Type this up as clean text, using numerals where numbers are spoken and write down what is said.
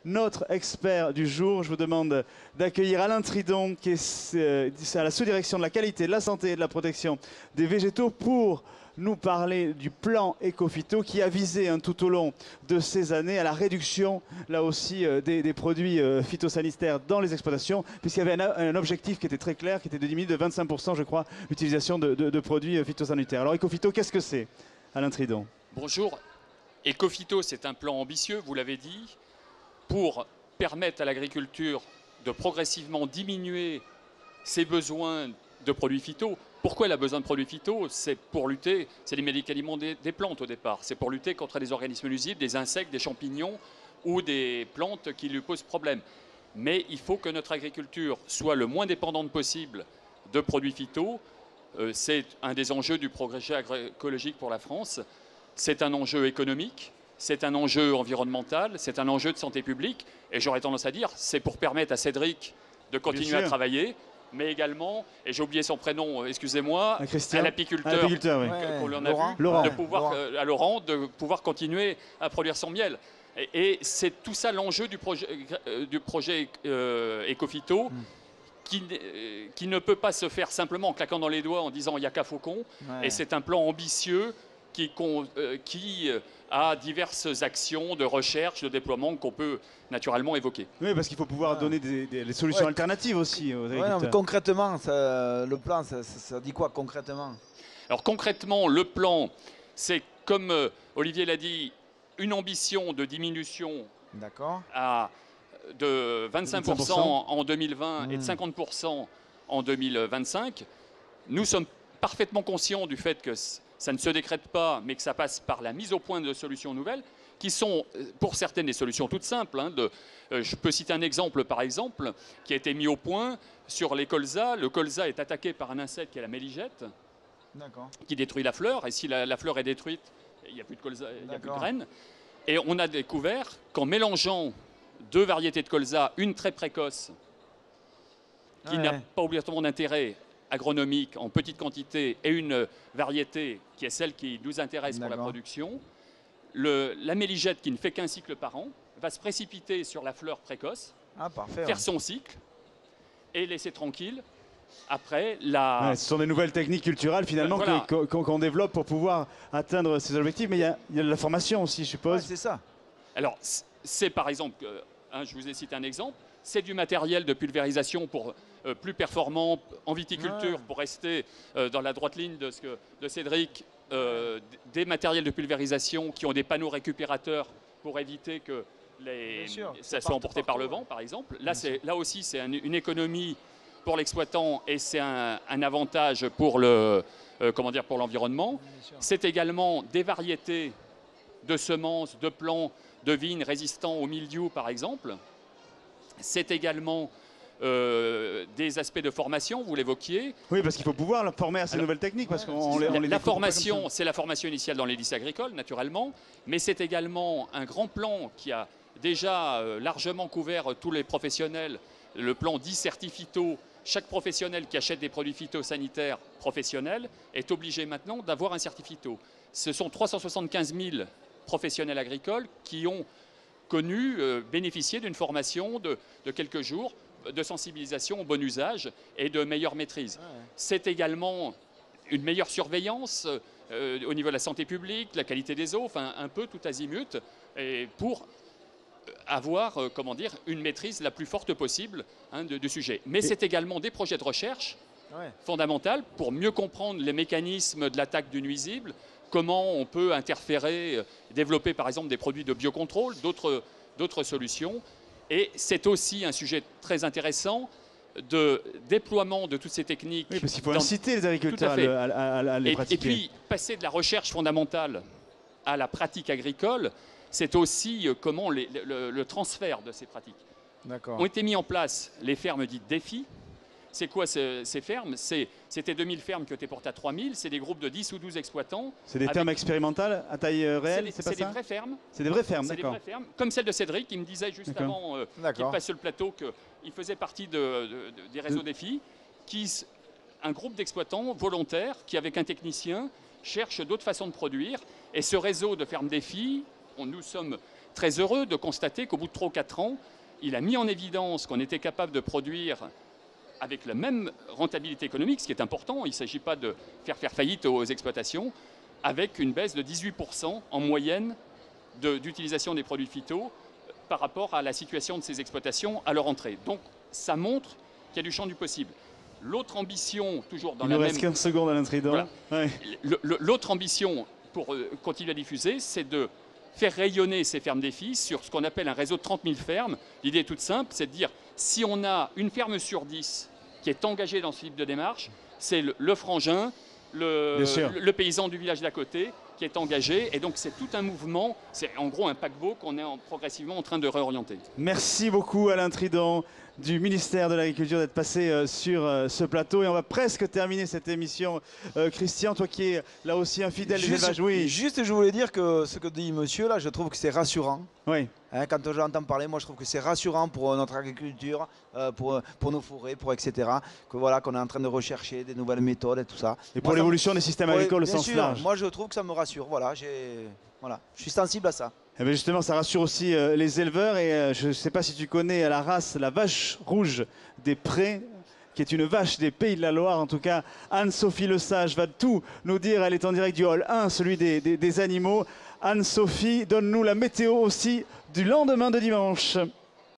notre expert du jour. Je vous demande d'accueillir Alain Tridon, qui est à la sous-direction de la qualité, de la santé et de la protection des végétaux pour nous parler du plan Ecophyto qui a visé tout au long de ces années à la réduction, là aussi, des produits phytosanitaires dans les exploitations, puisqu'il y avait un objectif qui était très clair, qui était de diminuer de 25%, je crois, l'utilisation de produits phytosanitaires. Alors Ecophyto, qu'est-ce que c'est, Alain Tridon? Bonjour. Ecophyto, c'est un plan ambitieux, vous l'avez dit, pour permettre à l'agriculture de progressivement diminuer ses besoins de produits phyto. Pourquoi elle a besoin de produits phyto? C'est pour lutter, c'est les médicaments des plantes au départ, c'est pour lutter contre des organismes nuisibles, des insectes, des champignons ou des plantes qui lui posent problème. Mais il faut que notre agriculture soit le moins dépendante possible de produits phyto. C'est un des enjeux du progrès agroécologique pour la France. C'est un enjeu économique, c'est un enjeu environnemental, c'est un enjeu de santé publique. Et j'aurais tendance à dire, c'est pour permettre à Cédric de continuer à travailler, mais également, et j'ai oublié son prénom, excusez-moi, à l'apiculteur qu'on lui en a vu, de pouvoir, à Laurent, de pouvoir continuer à produire son miel. Et c'est tout ça l'enjeu du projet Ecophyto, qui ne peut pas se faire simplement en claquant dans les doigts en disant il n'y a qu'à Faucon. Et c'est un plan ambitieux qui a diverses actions de recherche, de déploiement qu'on peut naturellement évoquer. Oui, parce qu'il faut pouvoir donner des solutions alternatives aussi aux agriculteurs. Mais concrètement, le plan, ça dit quoi concrètement? Alors concrètement, le plan, c'est comme Olivier l'a dit, une ambition de diminution de 25% en 2020 et de 50% en 2025. Nous sommes parfaitement conscients du fait que ça ne se décrète pas, mais que ça passe par la mise au point de solutions nouvelles, qui sont pour certaines des solutions toutes simples. Je peux citer un exemple, par exemple, qui a été mis au point sur les colzas. Le colza est attaqué par un insecte qui est la méligette, qui détruit la fleur. Et si la fleur est détruite, il n'y a plus de colza, il n'y a plus de graines. Et on a découvert qu'en mélangeant deux variétés de colza, une très précoce, qui n'a pas obligatoirement d'intérêt agronomique en petite quantité, et une variété qui est celle qui nous intéresse pour la production, la méligette qui ne fait qu'un cycle par an va se précipiter sur la fleur précoce, faire son cycle et laisser tranquille. Après, ce sont des nouvelles techniques culturelles finalement qu'on développe pour pouvoir atteindre ces objectifs, mais il y a de la formation aussi, je suppose. C'est ça. Alors, c'est par exemple, je vous ai cité un exemple, c'est du matériel de pulvérisation pour plus performant en viticulture, pour rester dans la droite ligne de Cédric, des matériels de pulvérisation qui ont des panneaux récupérateurs pour éviter que ça soit emporté par le vent, par exemple. Là aussi, c'est une économie pour l'exploitant et c'est un avantage pour l'environnement. C'est également des variétés de semences, de plants, de vignes résistants au mildiou, par exemple. C'est également des aspects de formation, vous l'évoquiez. Oui, parce qu'il faut pouvoir leur former à ces nouvelles techniques. Parce la formation, c'est la formation initiale dans les lycées agricoles, naturellement, mais c'est également un grand plan qui a déjà largement couvert tous les professionnels, le plan dit Certifito. Chaque professionnel qui achète des produits phytosanitaires professionnels est obligé maintenant d'avoir un certifito. Ce sont 375 000 professionnels agricoles qui ont bénéficié d'une formation de quelques jours de sensibilisation au bon usage et de meilleure maîtrise. C'est également une meilleure surveillance au niveau de la santé publique, de la qualité des eaux, enfin un peu tout azimut, et pour avoir une maîtrise la plus forte possible du sujet. Mais c'est également des projets de recherche fondamentaux pour mieux comprendre les mécanismes de l'attaque du nuisible, comment on peut interférer, développer par exemple des produits de biocontrôle, d'autres solutions. Et c'est aussi un sujet très intéressant de déploiement de toutes ces techniques. Oui, parce qu'il faut inciter les agriculteurs à les pratiquer. Et puis, passer de la recherche fondamentale à la pratique agricole, c'est aussi comment le transfert de ces pratiques. Ont été mis en place les fermes dites défis. C'est quoi ces fermes? C'était 2000 fermes qui ont été portées à 3000. C'est des groupes de 10 ou 12 exploitants. C'est des fermes expérimentales à taille réelle, c'est pas ça? C'est des vraies fermes. C'est des vraies fermes, d'accord. C'est des vraies fermes, comme celle de Cédric, qui me disait juste avant qu'il passe sur le plateau qu'il faisait partie des réseaux défis. Un groupe d'exploitants volontaires qui, avec un technicien, cherche d'autres façons de produire. Et ce réseau de fermes défis, nous sommes très heureux de constater qu'au bout de 3 ou 4 ans, il a mis en évidence qu'on était capable de produire avec la même rentabilité économique, ce qui est important. Il ne s'agit pas de faire faillite aux exploitations, avec une baisse de 18% en moyenne d'utilisation des produits phyto par rapport à la situation de ces exploitations à leur entrée. Donc ça montre qu'il y a du champ du possible. L'autre ambition, toujours dans Il la nous même... reste 15 secondes à l'intrident. Voilà. Ouais. L'autre ambition pour continuer à diffuser, c'est de faire rayonner ces fermes défis sur ce qu'on appelle un réseau de 30 000 fermes. L'idée est toute simple, c'est de dire si on a une ferme sur 10 qui est engagée dans ce type de démarche, c'est le frangin, le paysan du village d'à côté qui est engagé. Et donc c'est tout un mouvement, c'est en gros un paquebot qu'on est progressivement en train de réorienter. Merci beaucoup Alain Trident du ministère de l'Agriculture d'être passé sur ce plateau. Et on va presque terminer cette émission. Christian, toi qui es là aussi un fidèle des élevages. Oui. Juste, je voulais dire que ce que dit monsieur là, je trouve que c'est rassurant. Oui. Hein, quand j'entends parler, moi je trouve que c'est rassurant pour notre agriculture, pour nos forêts, etc. Que voilà, qu'on est en train de rechercher des nouvelles méthodes et tout ça. Et pour l'évolution des systèmes agricoles au bien sens sûr, large. moi je trouve que ça me rassure. Voilà, je suis sensible à ça. Eh bien justement, ça rassure aussi les éleveurs. Et je ne sais pas si tu connais la race, la vache rouge des prés, qui est une vache des Pays de la Loire. En tout cas, Anne-Sophie Lesage va tout nous dire. Elle est en direct du hall 1, celui des animaux. Anne-Sophie, donne-nous la météo aussi du lendemain de dimanche.